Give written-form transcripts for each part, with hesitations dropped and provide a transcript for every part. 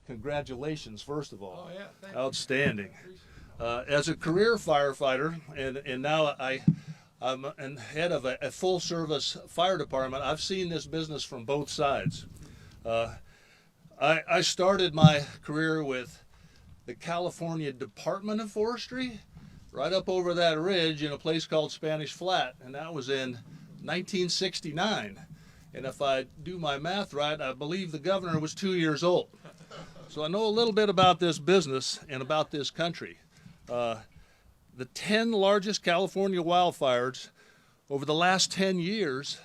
congratulations, first of all. Oh, yeah, thank Outstanding. As a career firefighter, and now I'm head of a full service fire department, I've seen this business from both sides. I started my career with the California Department of Forestry, right up over that ridge in a place called Spanish Flat, and that was in 1969. And if I do my math right, I believe the governor was 2 years old. So I know a little bit about this business and about this country. The 10 largest California wildfires over the last 10 years,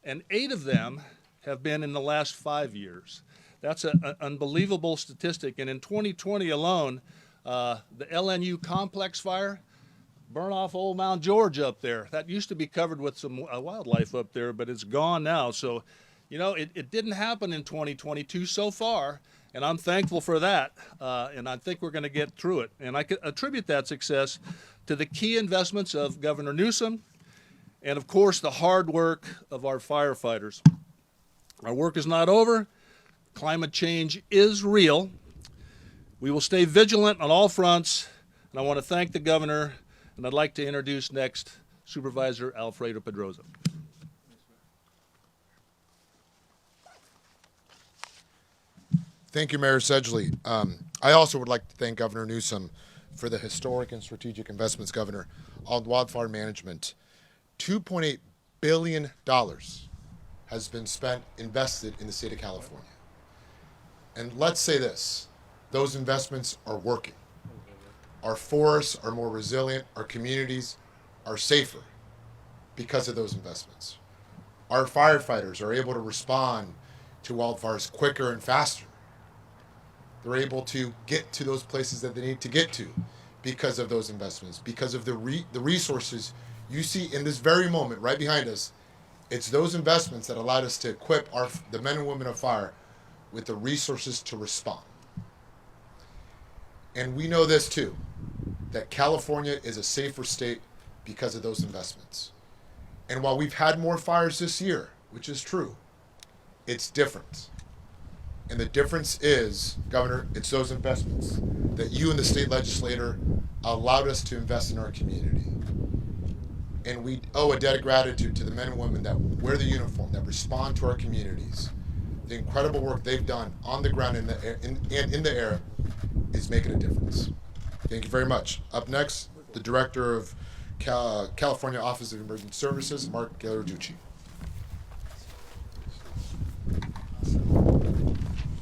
and 8 of them have been in the last 5 years. That's an unbelievable statistic. And in 2020 alone, the LNU complex fire burned off Old Mount George up there. That used to be covered with some wildlife up there, but it's gone now. So, you know, it didn't happen in 2022 so far, and I'm thankful for that. And I think we're going to get through it. And I could attribute that success to the key investments of Governor Newsom and, of course, the hard work of our firefighters. Our work is not over. Climate change is real. We will stay vigilant on all fronts, and I want to thank the governor, and I'd like to introduce next Supervisor Alfredo Pedroza. Thank you, Mayor Sedgley. I also would like to thank Governor Newsom for the historic and strategic investments, Governor, on wildfire management. $2.8 billion has been invested in the state of California. And let's say this, those investments are working. Our forests are more resilient, our communities are safer because of those investments. Our firefighters are able to respond to wildfires quicker and faster. They're able to get to those places that they need to get to because of those investments, because of the resources you see in this very moment right behind us. It's those investments that allowed us to equip the men and women of fire with the resources to respond. And we know this too, that California is a safer state because of those investments. And while we've had more fires this year, which is true, it's different. And the difference is, Governor, it's those investments that you and the state legislature allowed us to invest in our community. And we owe a debt of gratitude to the men and women that wear the uniform, that respond to our communities. The incredible work they've done on the ground and in the air is making a difference. Thank you very much. Up next, the Director of California Office of Emergency Services, Mark Gallarducci.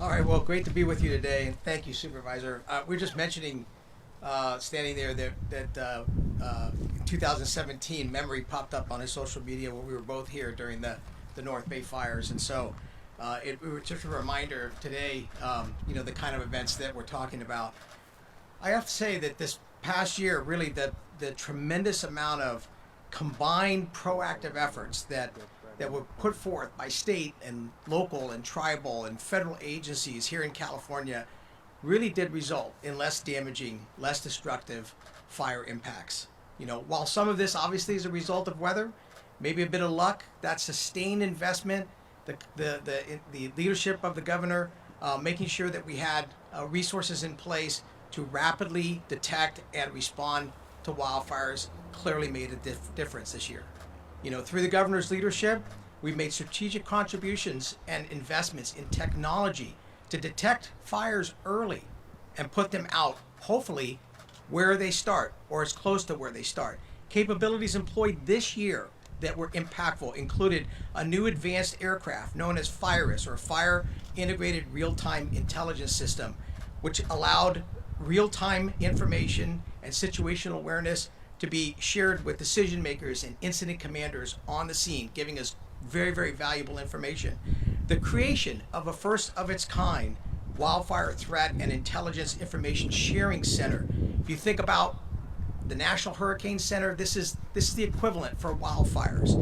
All right, well, great to be with you today, and thank you, Supervisor. We're just mentioning, standing there, that in 2017, memory popped up on his social media when we were both here during the North Bay fires, and so it was just a reminder today, you know, the kind of events that we're talking about. I have to say that this past year, really, the tremendous amount of combined proactive efforts that were put forth by state and local and tribal and federal agencies here in California really did result in less damaging, less destructive fire impacts. You know, while some of this obviously is a result of weather, maybe a bit of luck, that sustained investment, the leadership of the governor, making sure that we had resources in place to rapidly detect and respond to wildfires clearly made a difference this year. You know, through the governor's leadership, we've made strategic contributions and investments in technology to detect fires early and put them out, hopefully, where they start or as close to where they start. Capabilities employed this year that were impactful included a new advanced aircraft known as FIRIS, or Fire Integrated Real-Time Intelligence System, which allowed real-time information and situational awareness to be shared with decision makers and incident commanders on the scene, giving us very, very valuable information. The creation of a first of its kind wildfire threat and intelligence information sharing center. If you think about the National Hurricane Center, this is the equivalent for wildfires.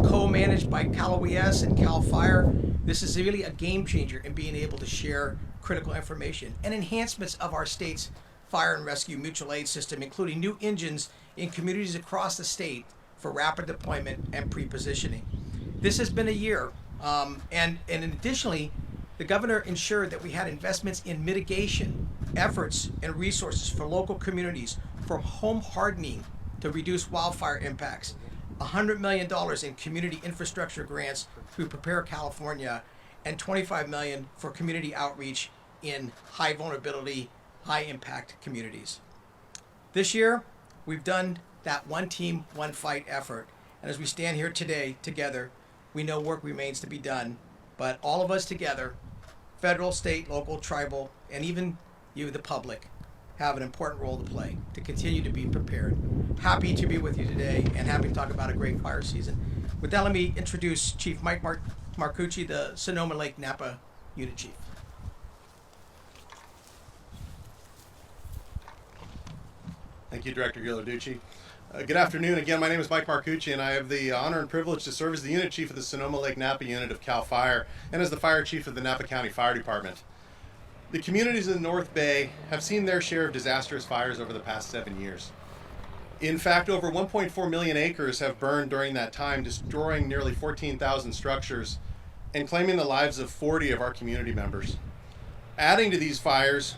Co-managed by Cal OES and Cal Fire, this is really a game changer in being able to share critical information and enhancements of our state's fire and rescue mutual aid system, including new engines in communities across the state for rapid deployment and pre-positioning. This has been a year, and additionally, the governor ensured that we had investments in mitigation efforts and resources for local communities, from home hardening to reduce wildfire impacts, $100 million in community infrastructure grants through Prepare California, and $25 million for community outreach in high vulnerability, high impact communities. This year, we've done that one team, one fight effort. And as we stand here today together, we know work remains to be done, but all of us together, federal, state, local, tribal, and even you, the public, have an important role to play to continue to be prepared. Happy to be with you today and happy to talk about a great fire season. With that, let me introduce Chief Mike Marcucci, the Sonoma Lake Napa Unit Chief. Thank you, Director Ghilarducci. Good afternoon. Again, my name is Mike Marcucci, and I have the honor and privilege to serve as the Unit Chief of the Sonoma Lake Napa Unit of CAL FIRE and as the Fire Chief of the Napa County Fire Department. The communities in the North Bay have seen their share of disastrous fires over the past 7 years. In fact, over 1.4 million acres have burned during that time, destroying nearly 14,000 structures and claiming the lives of 40 of our community members. Adding to these fires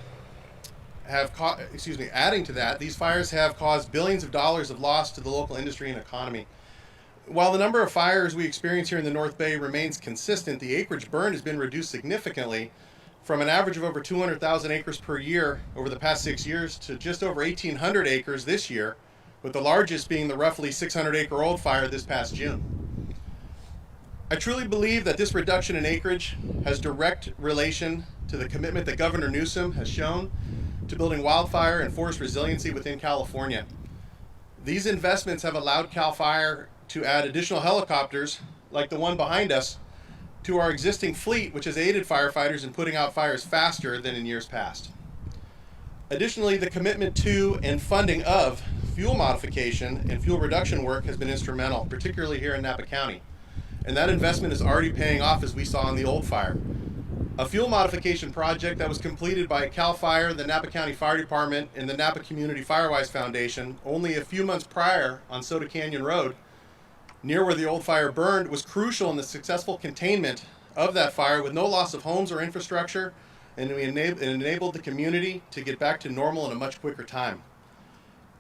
these fires have caused billions of dollars of loss to the local industry and economy. While the number of fires we experience here in the North Bay remains consistent, the acreage burned has been reduced significantly from an average of over 200,000 acres per year over the past 6 years to just over 1,800 acres this year, with the largest being the roughly 600-acre-old fire this past June. I truly believe that this reduction in acreage has direct relation to the commitment that Governor Newsom has shown to building wildfire and forest resiliency within California. These investments have allowed CAL FIRE to add additional helicopters, like the one behind us, to our existing fleet, which has aided firefighters in putting out fires faster than in years past. Additionally, the commitment to and funding of fuel modification and fuel reduction work has been instrumental, particularly here in Napa County. And that investment is already paying off, as we saw in the old fire. A fuel modification project that was completed by CAL FIRE, the Napa County Fire Department, and the Napa Community Firewise Foundation only a few months prior on Soda Canyon Road, near where the old fire burned, was crucial in the successful containment of that fire with no loss of homes or infrastructure, and it enabled the community to get back to normal in a much quicker time.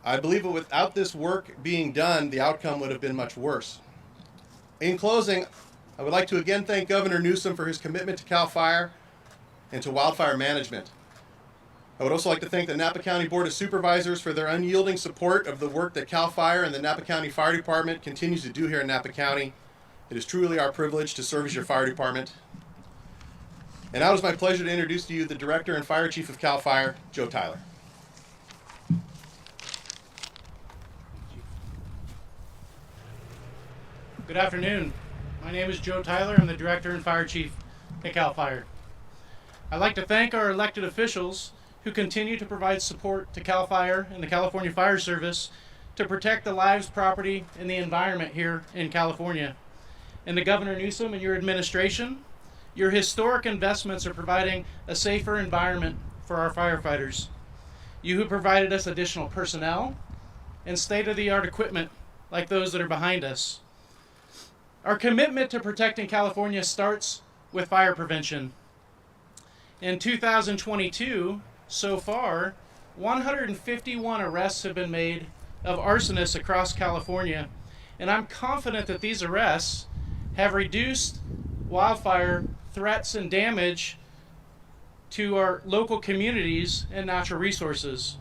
I believe that without this work being done, the outcome would have been much worse. In closing, I would like to again thank Governor Newsom for his commitment to CAL FIRE and to wildfire management. I would also like to thank the Napa County Board of Supervisors for their unyielding support of the work that CAL FIRE and the Napa County Fire Department continues to do here in Napa County. It is truly our privilege to serve as your fire department. And now it is my pleasure to introduce to you the Director and Fire Chief of CAL FIRE, Joe Tyler. Good afternoon. My name is Joe Tyler. I'm the Director and Fire Chief at CAL FIRE. I'd like to thank our elected officials who continue to provide support to CAL FIRE and the California Fire Service to protect the lives, property, and the environment here in California. And to Governor Newsom and your administration, your historic investments are providing a safer environment for our firefighters. You who provided us additional personnel and state-of-the-art equipment like those that are behind us. Our commitment to protecting California starts with fire prevention. In 2022, so far, 151 arrests have been made of arsonists across California, and I'm confident that these arrests have reduced wildfire threats and damage to our local communities and natural resources.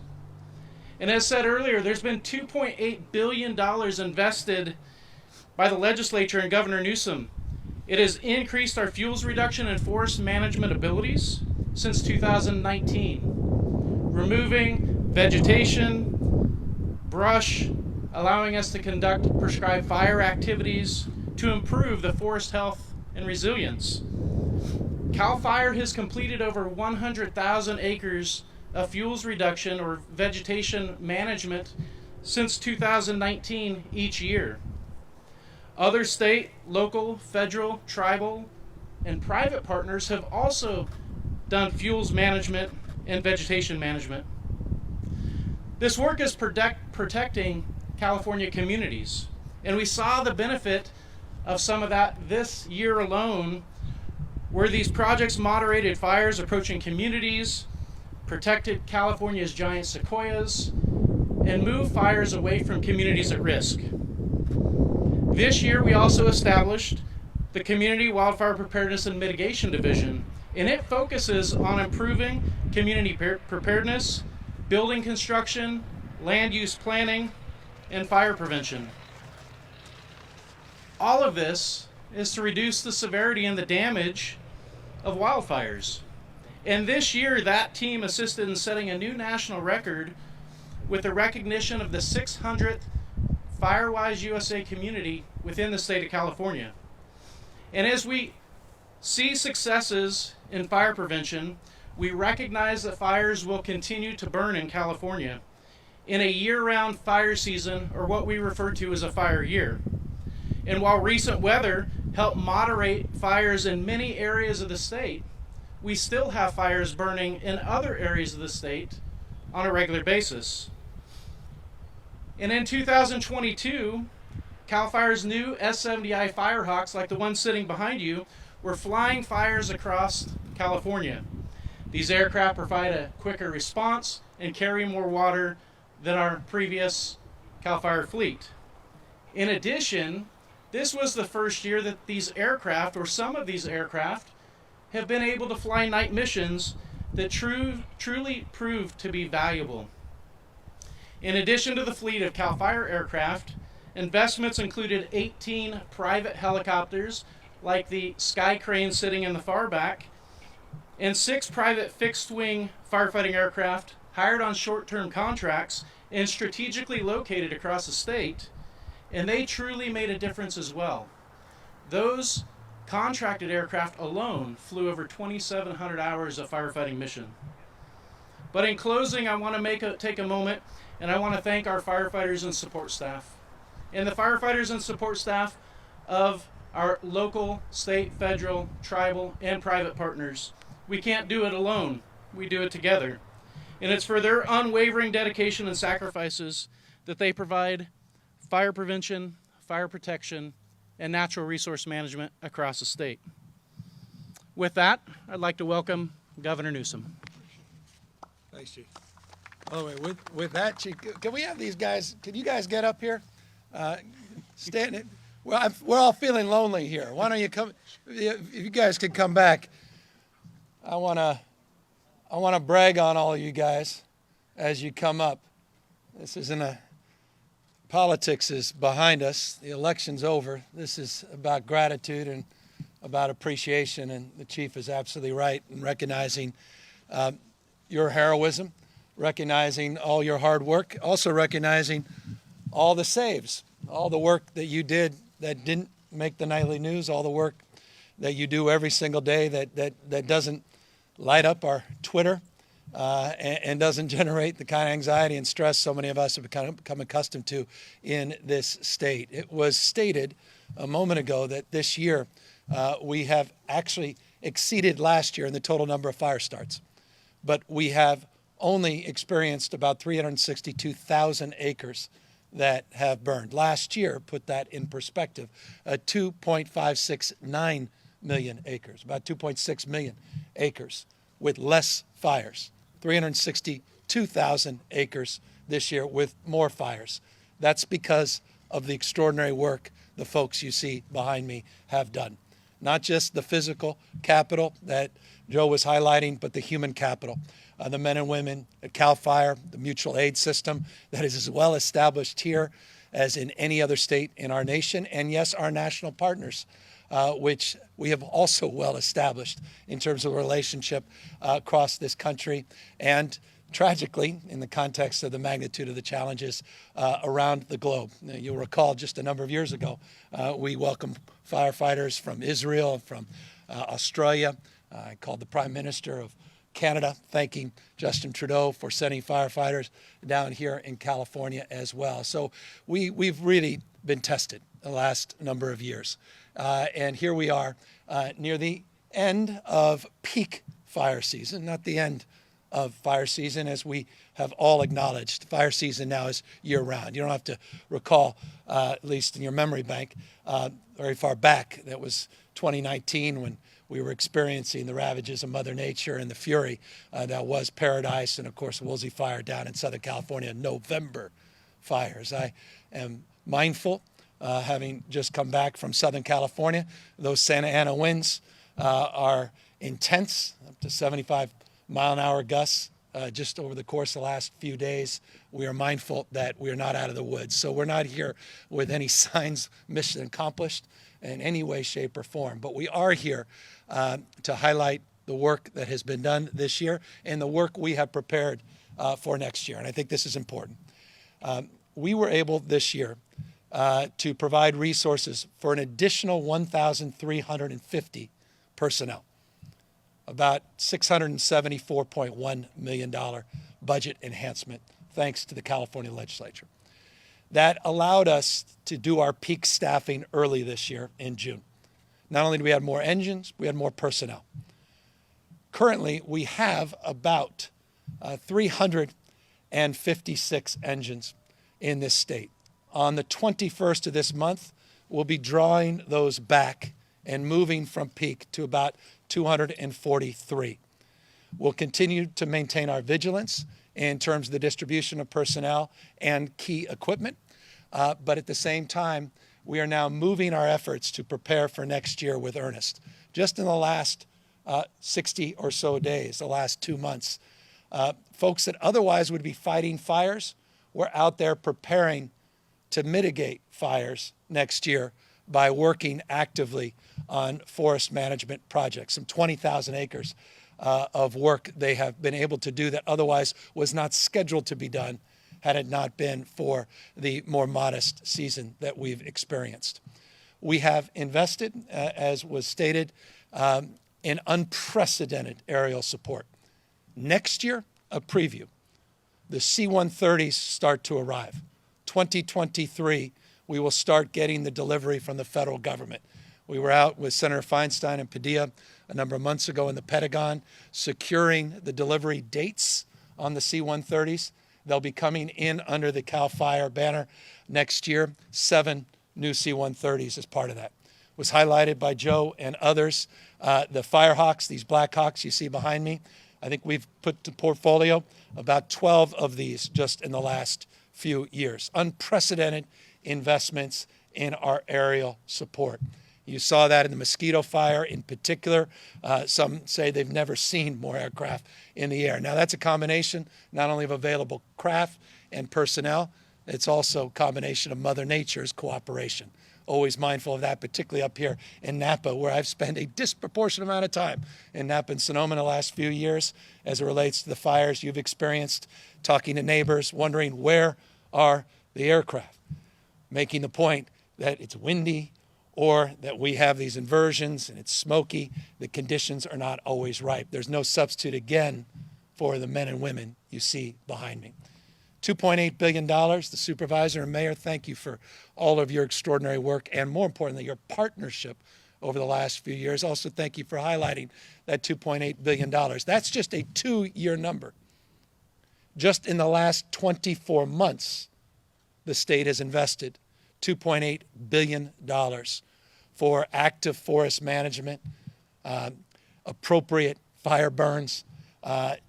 And as said earlier, there's been $2.8 billion invested by the legislature and Governor Newsom. It has increased our fuels reduction and forest management abilities since 2019, removing vegetation, brush, allowing us to conduct prescribed fire activities to improve the forest health and resilience. CAL FIRE has completed over 100,000 acres of fuels reduction or vegetation management since 2019 each year. Other state, local, federal, tribal, and private partners have also done fuels management and vegetation management. This work is protecting California communities, and we saw the benefit of some of that this year alone where these projects moderated fires approaching communities, protected California's giant sequoias, and moved fires away from communities at risk. This year, we also established the Community Wildfire Preparedness and Mitigation Division, and it focuses on improving community preparedness, building construction, land use planning, and fire prevention. All of this is to reduce the severity and the damage of wildfires. And this year, that team assisted in setting a new national record with the recognition of the 600th Firewise USA community within the state of California. And as we see successes in fire prevention, we recognize that fires will continue to burn in California in a year-round fire season, or what we refer to as a fire year. And while recent weather helped moderate fires in many areas of the state, we still have fires burning in other areas of the state on a regular basis. And in 2022, CAL FIRE's new S-70I Firehawks, like the one sitting behind you, were flying fires across California. These aircraft provide a quicker response and carry more water than our previous CAL FIRE fleet. In addition, this was the first year that these aircraft, or some of these aircraft, have been able to fly night missions that truly proved to be valuable. In addition to the fleet of CAL FIRE aircraft, investments included 18 private helicopters, like the Sky Crane sitting in the far back, and 6 private fixed-wing firefighting aircraft hired on short-term contracts and strategically located across the state, and they truly made a difference as well. Those contracted aircraft alone flew over 2,700 hours of firefighting mission. But in closing, I want to take a moment and I want to thank our firefighters and support staff, and the firefighters and support staff of our local, state, federal, tribal, and private partners. We can't do it alone. We do it together. And it's for their unwavering dedication and sacrifices that they provide fire prevention, fire protection, and natural resource management across the state. With that, I'd like to welcome Governor Newsom. Thanks, Chief. By the way, with that, Chief, can we have these guys, can you guys get up here? Stand. Well, we're all feeling lonely here. Why don't you come, if you guys can come back. I want to brag on all of you guys as you come up. This isn't a, politics is behind us. The election's over. This is about gratitude and about appreciation, and the Chief is absolutely right in recognizing your heroism, recognizing all your hard work, also recognizing all the saves, all the work that you did that didn't make the nightly news, all the work that you do every single day that doesn't light up our Twitter and doesn't generate the kind of anxiety and stress so many of us have become accustomed to in this state. It was stated a moment ago that this year we have actually exceeded last year in the total number of fire starts, but we have only experienced about 362,000 acres that have burned. Last year, put that in perspective, 2.569 million acres, about 2.6 million acres with less fires. 362,000 acres this year with more fires. That's because of the extraordinary work the folks you see behind me have done. Not just the physical capital that Joe was highlighting, but the human capital. The men and women at CAL FIRE, the mutual aid system that is as well established here as in any other state in our nation, and yes, our national partners, which we have also well established in terms of a relationship across this country, and tragically, in the context of the magnitude of the challenges around the globe. Now, you'll recall just a number of years ago, we welcomed firefighters from Israel, from Australia. I called the Prime Minister of Canada, thanking Justin Trudeau for sending firefighters down here in California as well. So we've really been tested the last number of years. And here we are near the end of peak fire season, not the end of fire season, as we have all acknowledged. Fire season now is year-round. You don't have to recall, at least in your memory bank, very far back, that was 2019 when we were experiencing the ravages of Mother Nature and the fury that was Paradise and, of course, Woolsey Fire down in Southern California, November fires. I am mindful, having just come back from Southern California, those Santa Ana winds are intense, up to 75-mile-an-hour gusts just over the course of the last few days. We are mindful that we are not out of the woods. So we're not here with any signs, mission accomplished in any way, shape, or form. But we are here to highlight the work that has been done this year and the work we have prepared for next year. And I think this is important. We were able this year to provide resources for an additional 1,350 personnel, about $674.1 million budget enhancement, thanks to the California legislature. That allowed us to do our peak staffing early this year in June. Not only do we have more engines, we had more personnel. Currently, we have about 356 engines in this state. On the 21st of this month, we'll be drawing those back and moving from peak to about 243. We'll continue to maintain our vigilance in terms of the distribution of personnel and key equipment, but at the same time, we are now moving our efforts to prepare for next year with earnest. Just in the last 60 or so days, the last 2 months, folks that otherwise would be fighting fires were out there preparing to mitigate fires next year by working actively on forest management projects. Some 20,000 acres of work they have been able to do that otherwise was not scheduled to be done had it not been for the more modest season that we've experienced. We have invested, as was stated, in unprecedented aerial support. Next year, a preview. The C-130s start to arrive. 2023, we will start getting the delivery from the federal government. We were out with Senator Feinstein and Padilla a number of months ago in the Pentagon, securing the delivery dates on the C-130s. They'll be coming in under the CAL FIRE banner next year. 7 new C-130s as part of that. It was highlighted by Joe and others. The Firehawks, these Black Hawks you see behind me, I think we've put to portfolio about 12 of these just in the last few years. Unprecedented investments in our aerial support. You saw that in the Mosquito Fire in particular. Some say they've never seen more aircraft in the air. Now that's a combination not only of available craft and personnel, it's also a combination of Mother Nature's cooperation. Always mindful of that, particularly up here in Napa, where I've spent a disproportionate amount of time in Napa and Sonoma in the last few years as it relates to the fires you've experienced, talking to neighbors, wondering where are the aircraft, making the point that it's windy or that we have these inversions and it's smoky. The conditions are not always right. There's no substitute, again, for the men and women you see behind me. $2.8 billion. The supervisor and mayor, thank you for all of your extraordinary work and, more importantly, your partnership over the last few years. Also, thank you for highlighting that $2.8 billion. That's just a 2-year number. Just in the last 24 months, the state has invested $2.8 billion for active forest management, appropriate fire burns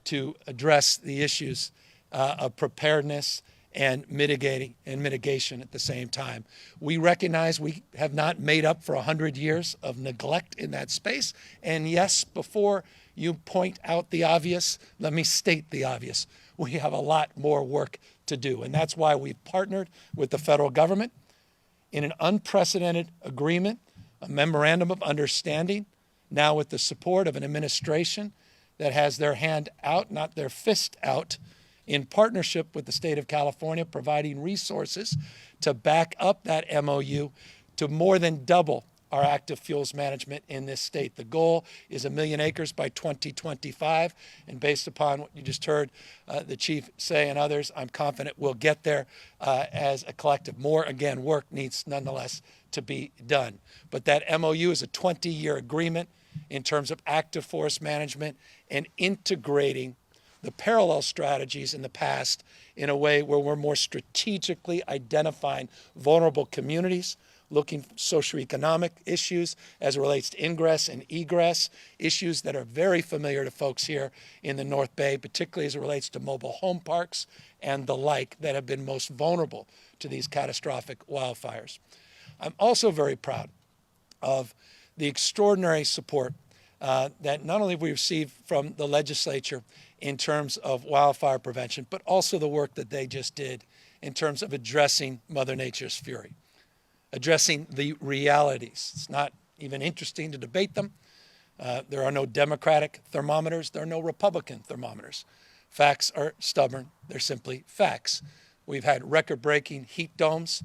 to address the issues of preparedness and mitigation at the same time. We recognize we have not made up for 100 years of neglect in that space. And yes, before you point out the obvious, let me state the obvious. We have a lot more work to do. And that's why we've partnered with the federal government in an unprecedented agreement, a memorandum of understanding, now with the support of an administration that has their hand out, not their fist out, in partnership with the state of California, providing resources to back up that MOU to more than double our active fuels management in this state. The goal is 1 million acres by 2025, and based upon what you just heard the chief say and others, I'm confident we'll get there as a collective. More, again, work needs nonetheless to be done. But that MOU is a 20-year agreement in terms of active forest management and integrating the parallel strategies in the past in a way where we're more strategically identifying vulnerable communities, looking at socioeconomic issues as it relates to ingress and egress, issues that are very familiar to folks here in the North Bay, particularly as it relates to mobile home parks and the like that have been most vulnerable to these catastrophic wildfires. I'm also very proud of the extraordinary support that not only have we received from the legislature in terms of wildfire prevention, but also the work that they just did in terms of addressing Mother Nature's fury, addressing the realities. It's not even interesting to debate them. There are no Democratic thermometers. There are no Republican thermometers. Facts are stubborn. They're simply facts. We've had record-breaking heat domes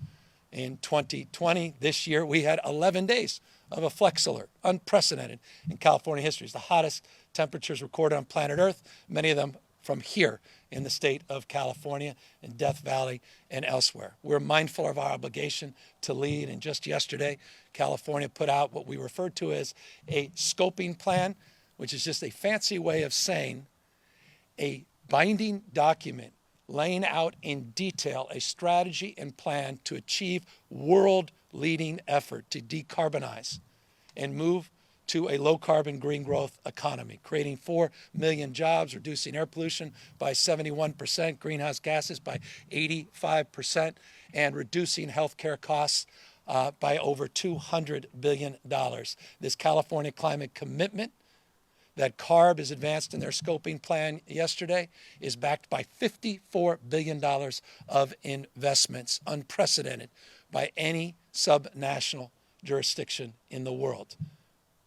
in 2020. This year, we had 11 days of a flex alert, unprecedented in California history. It's the hottest temperatures recorded on planet Earth, many of them from here in the state of California, in Death Valley, and elsewhere. We're mindful of our obligation to lead, and just yesterday, California put out what we refer to as a scoping plan, which is just a fancy way of saying a binding document laying out in detail a strategy and plan to achieve world-leading effort to decarbonize and move to a low-carbon green growth economy, creating 4 million jobs, reducing air pollution by 71%, greenhouse gases by 85%, and reducing healthcare costs by over $200 billion. This California climate commitment that CARB has advanced in their scoping plan yesterday is backed by $54 billion of investments, unprecedented by any subnational jurisdiction in the world.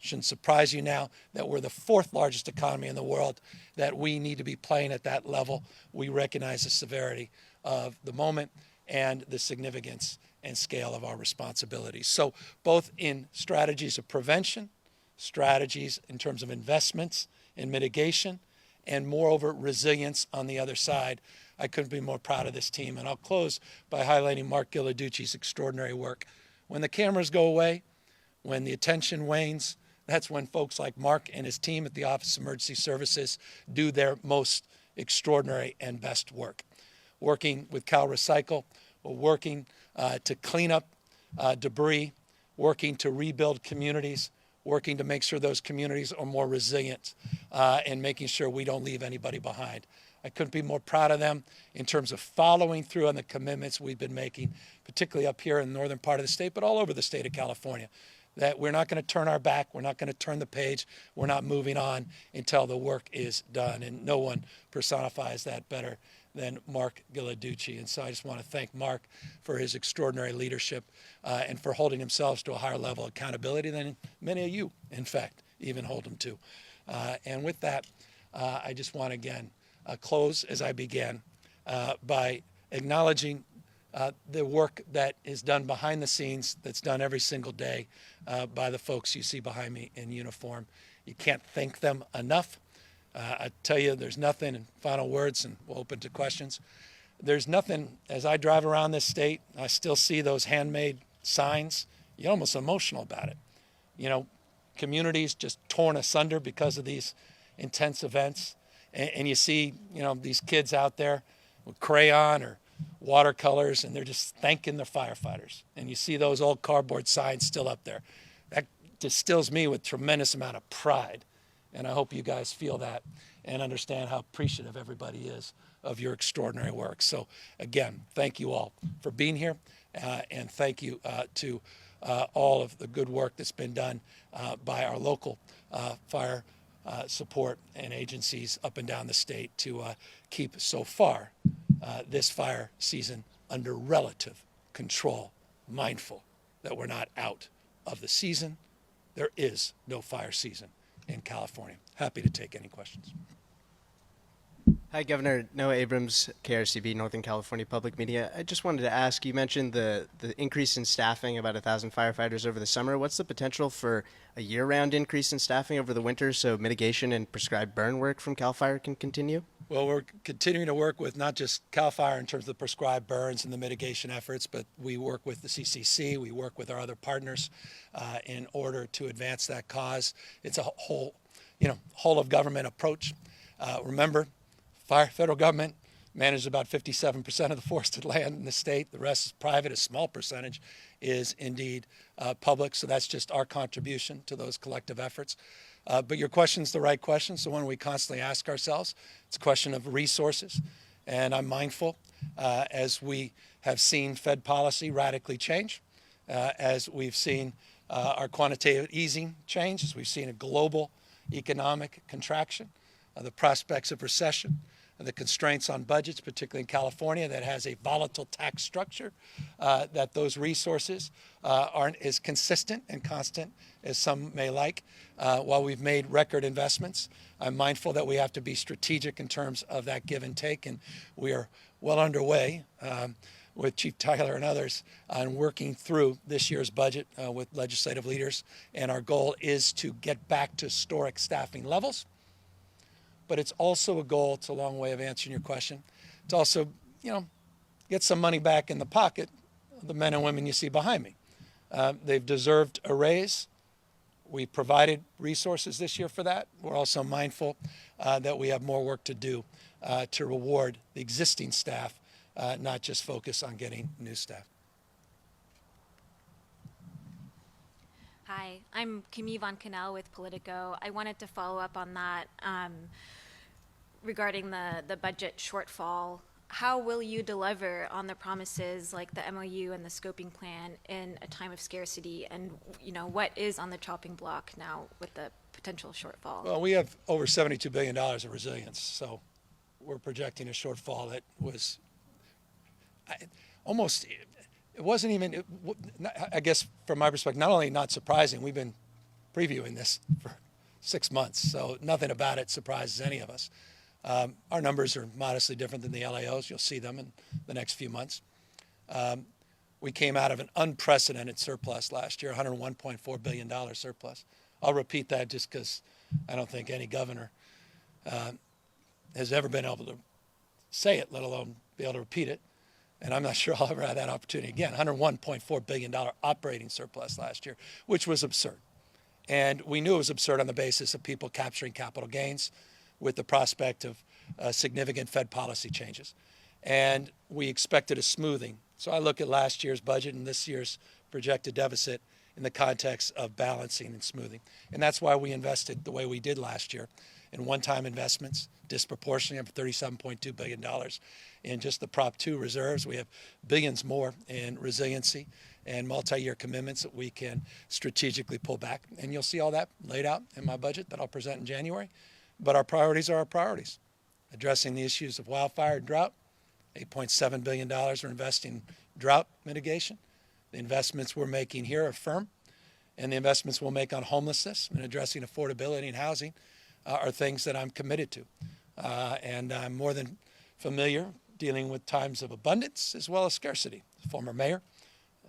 Shouldn't surprise you now that we're the 4th largest economy in the world, that we need to be playing at that level. We recognize the severity of the moment and the significance and scale of our responsibilities. So both in strategies of prevention, strategies in terms of investments in mitigation, and moreover, resilience on the other side, I couldn't be more proud of this team. And I'll close by highlighting Mark Ghilarducci's extraordinary work. When the cameras go away, when the attention wanes, that's when folks like Mark and his team at the Office of Emergency Services do their most extraordinary and best work. Working with Cal Recycle, we're working to clean up debris, working to rebuild communities, working to make sure those communities are more resilient, and making sure we don't leave anybody behind. I couldn't be more proud of them in terms of following through on the commitments we've been making, particularly up here in the northern part of the state, but all over the state of California, that we're not going to turn our back, we're not going to turn the page, we're not moving on until the work is done. And no one personifies that better than Mark Ghilarducci. And so I just want to thank Mark for his extraordinary leadership and for holding himself to a higher level of accountability than many of you, in fact, even hold him to. And with that, I just want to again close as I began by acknowledging the work that is done behind the scenes, that's done every single day by the folks you see behind me in uniform. You can't thank them enough. I tell you, there's nothing, in final words, and we'll open to questions. There's nothing, as I drive around this state, I still see those handmade signs. You're almost emotional about it. You know, communities just torn asunder because of these intense events. And you see, you know, these kids out there with crayon or watercolors, and they're just thanking the firefighters. And you see those old cardboard signs still up there. That distills me with tremendous amount of pride. And I hope you guys feel that and understand how appreciative everybody is of your extraordinary work. So again, thank you all for being here, and thank you to all of the good work that's been done by our local fire support and agencies up and down the state to keep so far this fire season under relative control, mindful that we're not out of the season. There is no fire season in California. Happy to take any questions. Hi, Governor. Noah Abrams, KRCB, Northern California Public Media. I just wanted to ask, you mentioned the increase in staffing, about 1,000 firefighters over the summer. What's the potential for a year-round increase in staffing over the winter so mitigation and prescribed burn work from CAL FIRE can continue? Well, we're continuing to work with not just CAL FIRE in terms of the prescribed burns and the mitigation efforts, but we work with the CCC, we work with our other partners in order to advance that cause. It's a whole of government approach. Remember, federal government manages about 57% of the forested land in the state. The rest is private. A small percentage is indeed public. So that's just our contribution to those collective efforts. But your question's the right question. So one we constantly ask ourselves. It's a question of resources. And I'm mindful as we have seen Fed policy radically change, as we've seen our quantitative easing change, as we've seen a global economic contraction, the prospects of recession, the constraints on budgets, particularly in California, that has a volatile tax structure, that those resources aren't as consistent and constant as some may like. While we've made record investments, I'm mindful that we have to be strategic in terms of that give and take, and we are well underway with Chief Tyler and others on working through this year's budget with legislative leaders, and our goal is to get back to historic staffing levels. But it's also a goal, it's a long way of answering your question, to also, get some money back in the pocket of the men and women you see behind me. They've deserved a raise. We provided resources this year for that. We're also mindful that we have more work to do to reward the existing staff, not just focus on getting new staff. Hi, I'm Camille Von Cannell with Politico. I wanted to follow up on that regarding the budget shortfall. How will you deliver on the promises like the MOU and the scoping plan in a time of scarcity? And what is on the chopping block now with the potential shortfall? Well, we have over $72 billion of resilience, so we're projecting a shortfall that was almost, it wasn't even, I guess from my perspective, not only not surprising, we've been previewing this for 6 months, so nothing about it surprises any of us. Our numbers are modestly different than the LAOs. You'll see them in the next few months. We came out of an unprecedented surplus last year, $101.4 billion surplus. I'll repeat that just because I don't think any governor has ever been able to say it, let alone be able to repeat it. And I'm not sure I'll ever have that opportunity again. $101.4 billion operating surplus last year, which was absurd. And we knew it was absurd on the basis of people capturing capital gains with the prospect of significant Fed policy changes. And we expected a smoothing. So I look at last year's budget and this year's projected deficit in the context of balancing and smoothing. And that's why we invested the way we did last year in one-time investments, disproportionately of $37.2 billion in just the Prop 2 reserves. We have billions more in resiliency and multi-year commitments that we can strategically pull back. And you'll see all that laid out in my budget that I'll present in January. But our priorities are our priorities. Addressing the issues of wildfire and drought, $8.7 billion we're investing in drought mitigation. The investments we're making here are firm, and the investments we'll make on homelessness and addressing affordability and housing are things that I'm committed to. And I'm more than familiar dealing with times of abundance as well as scarcity. As a former mayor,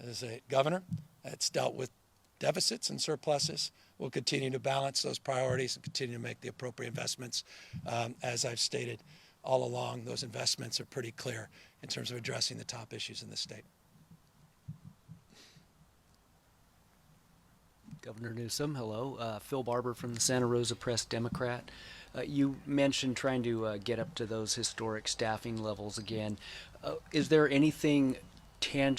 as a governor, that's dealt with deficits and surpluses. We'll continue to balance those priorities and continue to make the appropriate investments. As I've stated all along, those investments are pretty clear in terms of addressing the top issues in the state. Governor Newsom, hello. Phil Barber from the Santa Rosa Press-Democrat. You mentioned trying to get up to those historic staffing levels again. Is there anything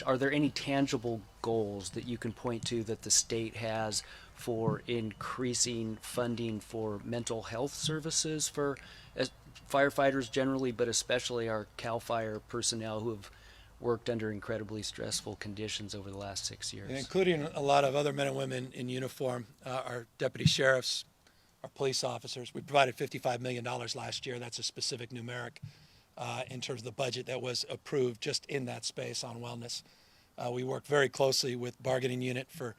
are there any tangible goals that you can point to that the state has for increasing funding for mental health services for firefighters generally, but especially our CAL FIRE personnel who have worked under incredibly stressful conditions over the last 6 years? And including a lot of other men and women in uniform, our deputy sheriffs, our police officers. We provided $55 million last year. That's a specific numeric in terms of the budget that was approved just in that space on wellness. We work very closely with bargaining unit for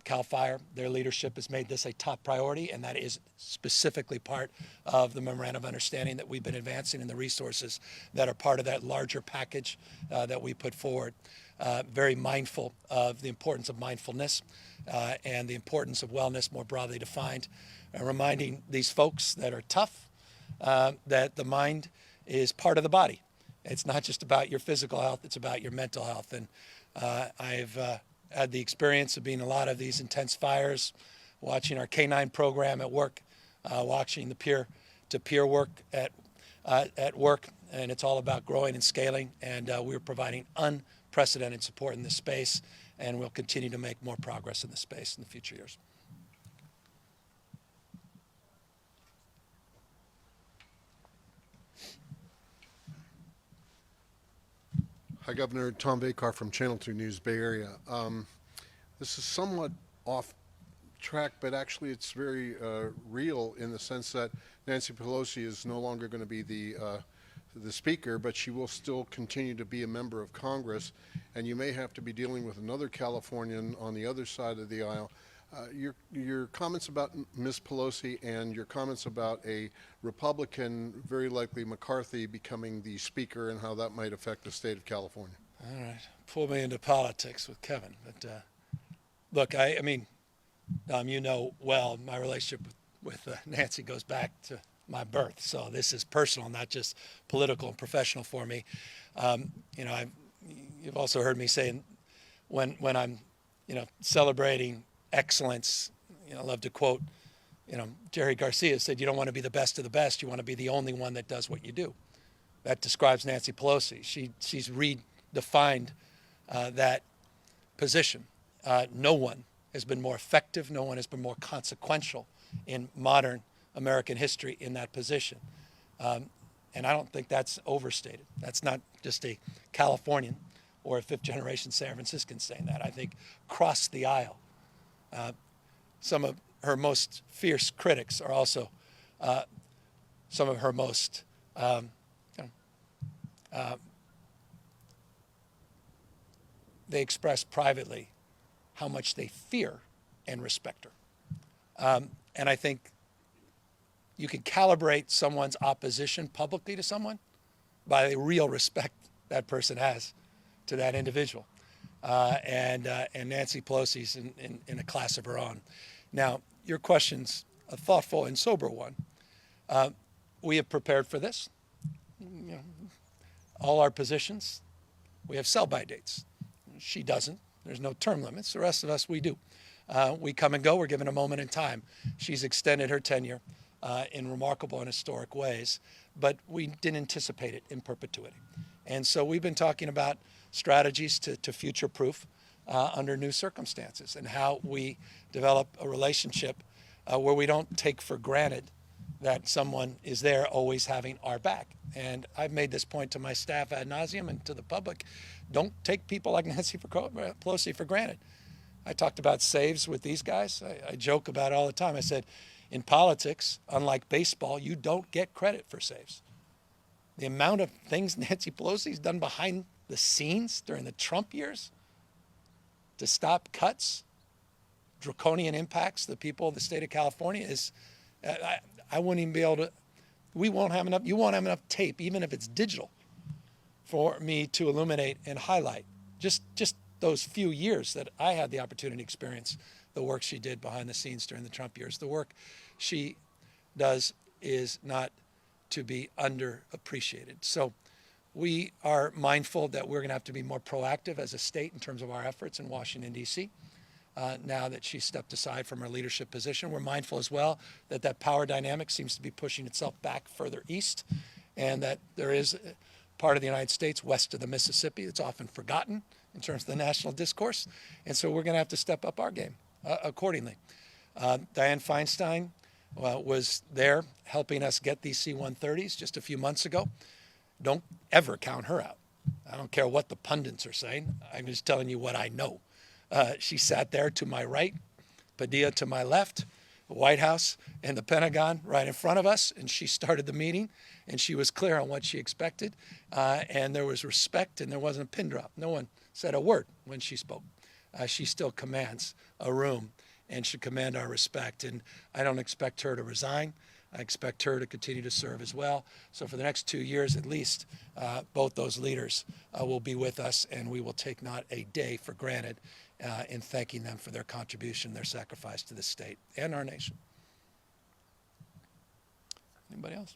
CAL FIRE. Their leadership has made this a top priority, and that is specifically part of the memorandum of understanding that we've been advancing and the resources that are part of that larger package that we put forward. Very mindful of the importance of mindfulness and the importance of wellness more broadly defined, reminding these folks that are tough that the mind is part of the body. It's not just about your physical health, it's about your mental health. And I've had the experience of being in a lot of these intense fires, watching our K-9 program at work, watching the peer-to-peer work at at work, and it's all about growing and scaling, and we're providing unprecedented support in this space, and we'll continue to make more progress in this space in the future years. Hi, Governor. Tom Vakar from Channel 2 News, Bay Area. This is somewhat off track, but actually it's very real in the sense that Nancy Pelosi is no longer going to be the speaker, but she will still continue to be a member of Congress, and you may have to be dealing with another Californian on the other side of the aisle. Your comments about Ms. Pelosi and your comments about a Republican, very likely McCarthy, becoming the speaker and how that might affect the state of California. All right, pull me into politics with Kevin. But look, I mean, you know well, my relationship with Nancy goes back to my birth. So this is personal, not just political and professional for me. You know, you've also heard me say when I'm, you know, celebrating excellence, you know, I love to quote, you know, Jerry Garcia said, you don't want to be the best of the best. You want to be the only one that does what you do. That describes Nancy Pelosi. She's redefined that position. No one has been more effective. No one has been more consequential in modern American history in that position. And I don't think that's overstated. That's not just a Californian or a fifth-generation San Franciscan saying that. I think across the aisle, some of her most fierce critics are also some of her most they express privately how much they fear and respect her. And I think you can calibrate someone's opposition publicly to someone by the real respect that person has to that individual. And Nancy Pelosi's in a class of her own. Now, your question's a thoughtful and sober one. We have prepared for this. You know, all our positions, we have sell-by dates. She doesn't. There's no term limits. The rest of us, we do. We come and go. We're given a moment in time. She's extended her tenure in remarkable and historic ways, but we didn't anticipate it in perpetuity. And so we've been talking about strategies to future-proof under new circumstances and how we develop a relationship where we don't take for granted that someone is there always having our back. And I've made this point to my staff ad nauseum and to the public. Don't take people like Nancy Pelosi for granted. I talked about saves with these guys. I joke about it all the time. I said, in politics, unlike baseball, you don't get credit for saves. The amount of things Nancy Pelosi's done behind the scenes during the Trump years to stop cuts, draconian impacts, the people of the state of California is, I wouldn't even be able to, you won't have enough tape, even if it's digital, for me to illuminate and highlight just those few years that I had the opportunity to experience the work she did behind the scenes during the Trump years. The work she does is not to be underappreciated. So we are mindful that we're going to have to be more proactive as a state in terms of our efforts in Washington, D.C. Now that she stepped aside from her leadership position. We're mindful as well that power dynamic seems to be pushing itself back further east, and that there is part of the United States west of the Mississippi that's often forgotten in terms of the national discourse. And so we're going to have to step up our game accordingly. Dianne Feinstein was there helping us get these C-130s just a few months ago. Don't ever count her out. I don't care what the pundits are saying. I'm just telling you what I know. She sat there to my right, Padilla to my left, the White House and the Pentagon right in front of us, and she started the meeting, and she was clear on what she expected, and there was respect, and there wasn't a pin drop. No one said a word when she spoke. She still commands a room and should command our respect, and I don't expect her to resign. I expect her to continue to serve as well. So for the next 2 years at least, both those leaders will be with us, and we will take not a day for granted in thanking them for their contribution, their sacrifice to the state and our nation. Anybody else?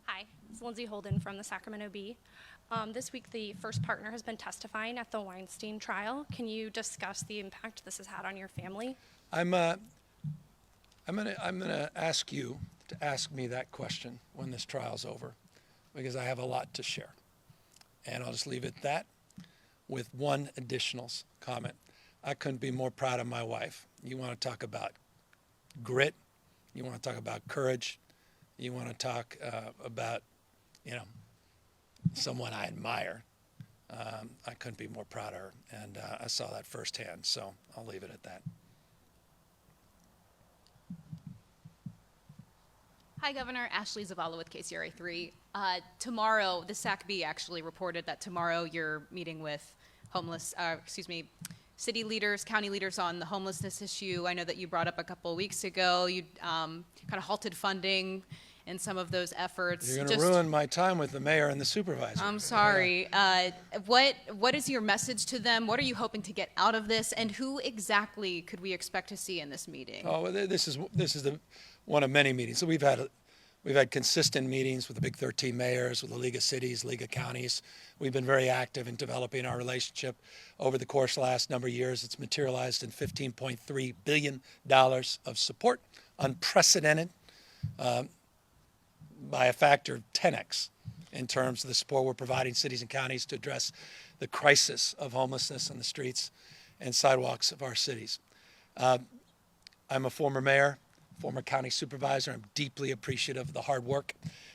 Hi, it's Lindsay Holden from the Sacramento Bee. This week, the first partner has been testifying at the Weinstein trial. Can you discuss the impact this has had on your family? I'm gonna ask you to ask me that question when this trial's over, because I have a lot to share. And I'll just leave it at that with one additional comment. I couldn't be more proud of my wife. You want to talk about grit, you want to talk about courage, you want to talk about, someone I admire. I couldn't be more proud of her, and I saw that firsthand, so I'll leave it at that. Hi, Governor. Ashley Zavala with KCRA 3. Tomorrow, the SACB actually reported that tomorrow you're meeting with city leaders, county leaders on the homelessness issue. I know that you brought up a couple of weeks ago, you kind of halted funding in some of those efforts. You're going to ruin my time with the mayor and the supervisor. I'm sorry. What is your message to them? What are you hoping to get out of this? And who exactly could we expect to see in this meeting? Oh, well, this is one of many meetings. So we've had consistent meetings with the big 13 mayors, with the League of Cities, League of Counties. We've been very active in developing our relationship over the course of the last number of years. It's materialized in $15.3 billion of support, unprecedented by a factor of 10x in terms of the support we're providing cities and counties to address the crisis of homelessness on the streets and sidewalks of our cities. I'm a former mayor, former county supervisor. I'm deeply appreciative of the hard work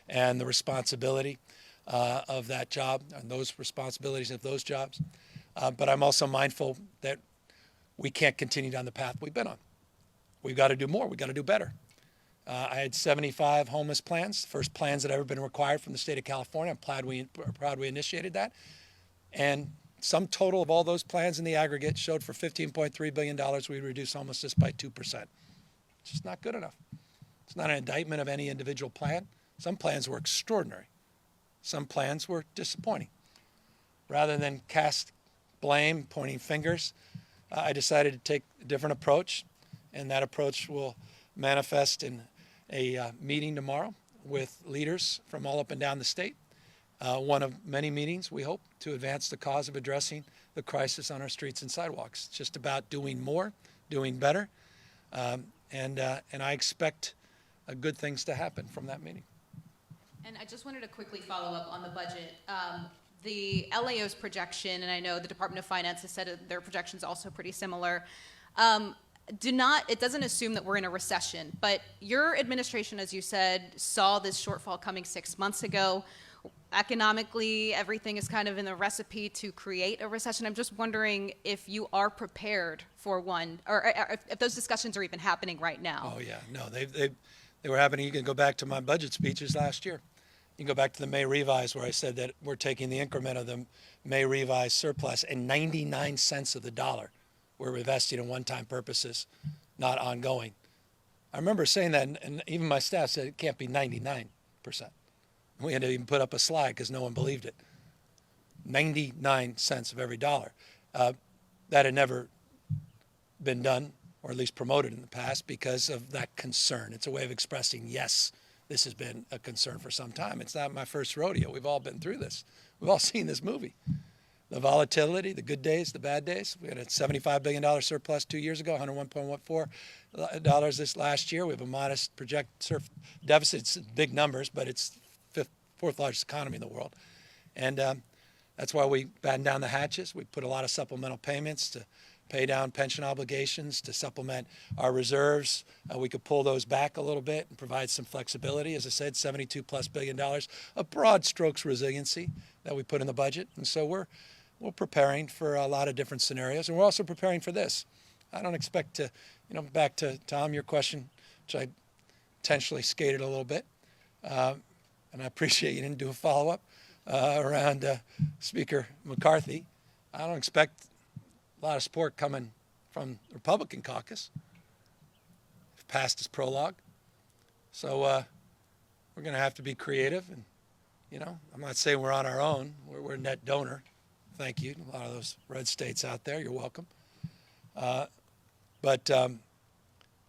and the responsibility of that job and those responsibilities of those jobs. But I'm also mindful that we can't continue down the path we've been on. We've got to do more. We've got to do better. I had 75 homeless plans, the first plans that have ever been required from the state of California. I'm proud we initiated that. And sum total of all those plans in the aggregate showed for $15.3 billion we reduced homelessness by 2%. It's just not good enough. It's not an indictment of any individual plan. Some plans were extraordinary. Some plans were disappointing. Rather than cast blame, pointing fingers, I decided to take a different approach, and that approach will manifest in a meeting tomorrow with leaders from all up and down the state. One of many meetings, we hope, to advance the cause of addressing the crisis on our streets and sidewalks. It's just about doing more, doing better, and I expect good things to happen from that meeting. And I just wanted to quickly follow up on the budget. The LAO's projection, and I know the Department of Finance has said their projection's also pretty similar, it doesn't assume that we're in a recession, but your administration, as you said, saw this shortfall coming 6 months ago. Economically, everything is kind of in the recipe to create a recession. I'm just wondering if you are prepared for one, or if those discussions are even happening right now. Oh yeah, no, they were happening. You can go back to my budget speeches last year. You can go back to the May revise where I said that we're taking the increment of the May revise surplus and 99 cents of the dollar we're investing in one-time purposes, not ongoing. I remember saying that, and even my staff said it can't be 99%. We had to even put up a slide because no one believed it. 99 cents of every dollar. That had never been done, or at least promoted in the past, because of that concern. It's a way of expressing, yes, this has been a concern for some time. It's not my first rodeo. We've all been through this. We've all seen this movie. The volatility, the good days, the bad days. We had a $75 billion surplus 2 years ago, $101.14 this last year. We have a modest projected deficit. It's big numbers, but it's fourth largest economy in the world. And that's why we batten down the hatches. We put a lot of supplemental payments to pay down pension obligations, to supplement our reserves. We could pull those back a little bit and provide some flexibility. As I said, $72+ billion of broad strokes resiliency that we put in the budget. And so we're preparing for a lot of different scenarios. And we're also preparing for this. I don't expect to, back to Tom, your question, which I intentionally skated a little bit. And I appreciate you didn't do a follow-up around Speaker McCarthy. I don't expect a lot of support coming from the Republican caucus. We've passed his prologue. So we're going to have to be creative. And, I'm not saying we're on our own. We're a net donor. Thank you. A lot of those red states out there, you're welcome. But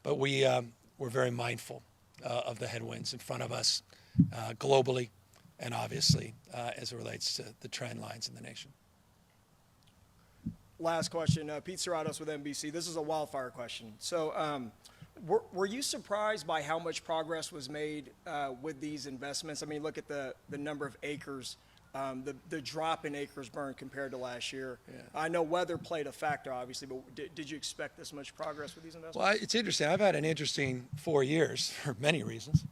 we're very mindful of the headwinds in front of us globally and obviously as it relates to the trend lines in the nation. Last question, Pete Serratos with NBC. This is a wildfire question. So Were you surprised by how much progress was made with these investments? I mean, look at the number of acres, the drop in acres burned compared to last year. Yeah. I know weather played a factor, obviously, but did you expect this much progress with these investments? Well, it's interesting. I've had an interesting 4 years for many reasons.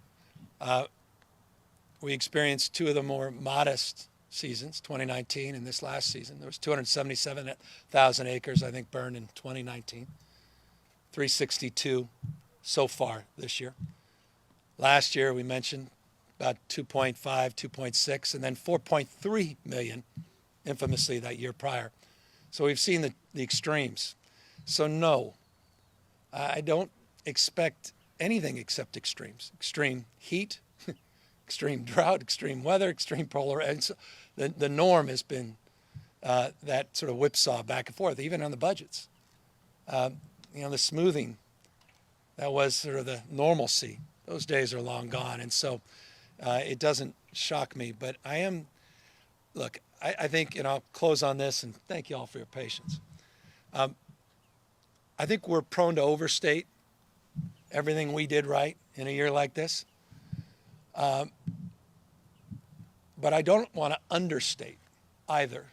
We experienced two of the more modest seasons, 2019 and this last season. There was 277,000 acres, I think, burned in 2019. 362 so far this year. Last year, we mentioned about 2.5, 2.6, and then 4.3 million, infamously, that year prior. So we've seen the extremes. So no, I don't expect anything except extremes. Extreme heat, extreme drought, extreme weather, extreme polar. And so the norm has been that sort of whipsaw back and forth, even on the budgets. The smoothing, that was sort of the normalcy. Those days are long gone. And so it doesn't shock me. But I think, and I'll close on this, and thank you all for your patience. I think we're prone to overstate everything we did right in a year like this. But I don't want to understate either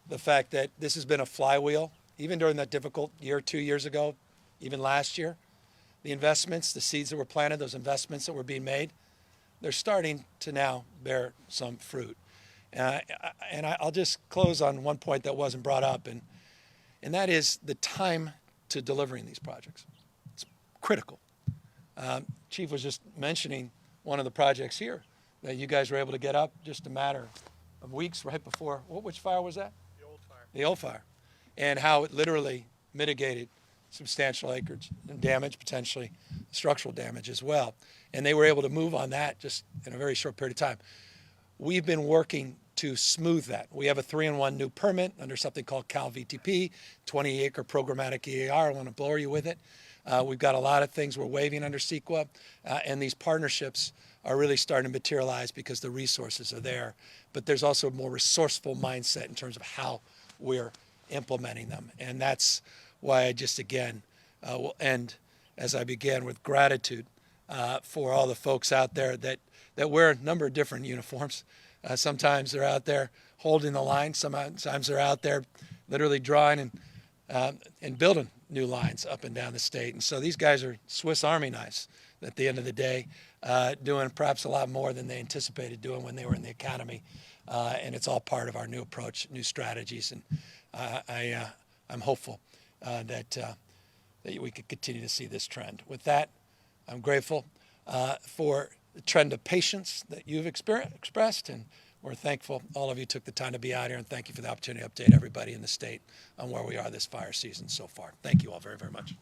the fact that this has been a flywheel, even during that difficult year, 2 years ago, even last year. The investments, the seeds that were planted, those investments that were being made, they're starting to now bear some fruit. And I'll just close on one point that wasn't brought up, and that is the time to delivering these projects. It's critical. Chief was just mentioning one of the projects here that you guys were able to get up just a matter of weeks right before. Which fire was that? The old fire. The old fire. And how it literally mitigated substantial acreage and damage, potentially structural damage as well. And they were able to move on that just in a very short period of time. We've been working to smooth that. We have a 3-in-1 new permit under something called Cal VTP, 20-acre programmatic EAR. I want to bore you with it. We've got a lot of things we're waiving under CEQA, and these partnerships are really starting to materialize because the resources are there. But there's also a more resourceful mindset in terms of how we're implementing them. And that's why I just, again, will end as I began with gratitude for all the folks out there that wear a number of different uniforms. Sometimes they're out there holding the line. Sometimes they're out there literally drawing and building new lines up and down the state. And so these guys are Swiss Army knives at the end of the day, doing perhaps a lot more than they anticipated doing when they were in the academy. And it's all part of our new approach, new strategies. And I'm hopeful that we could continue to see this trend. With that, I'm grateful for the trend of patience that you've expressed, and we're thankful all of you took the time to be out here, and thank you for the opportunity to update everybody in the state on where we are this fire season so far. Thank you all very, very much.